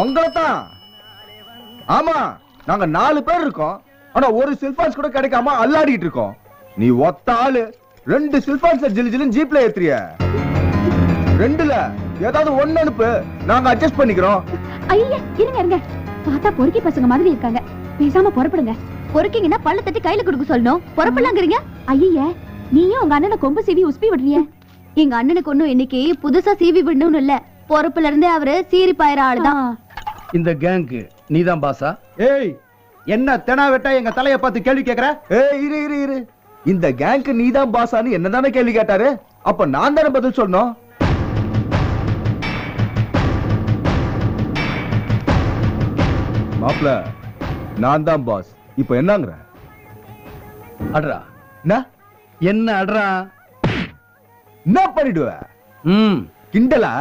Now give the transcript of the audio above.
உங்களைத்தான். ஆமா, நாங்க 4 பேர் இருக்கோம். ஆனா ஒரு சில்பான்ஸ் கூட கிடைக்காம அல்லாடிட்டு இருக்கோம். நீ ஒத்த ஆளு 2 சில்பான்ஸ் ஜிலு ஜீப்ல ஏத்துறிய. 2ல ஏதாவது ஒண்ணு அனுப்பு, நாங்க அட்ஜஸ்ட் பண்ணிக்கிறோம். ஐயா இருங்க இருங்க, பார்த்தா பொறுக்கி பசங்க மாதிரி இருக்காங்க. பேசாம புறப்படுங்க. பொறுக்கிங்கன்னா பல்ல தட்டி கையில கொடுக்க சொல்லணும். புறப்படலாங்கிறீங்க? ஐயா நீயும் உங்க அண்ணனை கொம்பு சீவி உஸ்பி விடுறிய. எங்க அண்ணனுக்கு ஒண்ணும் இன்னைக்கு புதுசா சீவி விடணும்னு இல்ல, பொறுப்புல இருந்தே அவரு சீரி பாயிர ஆளுதான். இந்த கேங்க்கு நீதான் பாசா? ஏய், என்ன தெனா வெட்டா எங்க தலைய பார்த்து கேள்வி கேக்குற? ஏய் இரு இரு இரு, இந்த கேங்க்கு நீதான் பாசான்னு என்னதானே கேள்வி கேட்டாரு? அப்ப நான் தானே பதில் சொல்லணும். மாப்ள, நான் தான் பாஸ். இப்ப என்னங்கற? அட்ரா. என்ன அட்ரா? என்ன பண்ணிடுவ? கிண்டலா?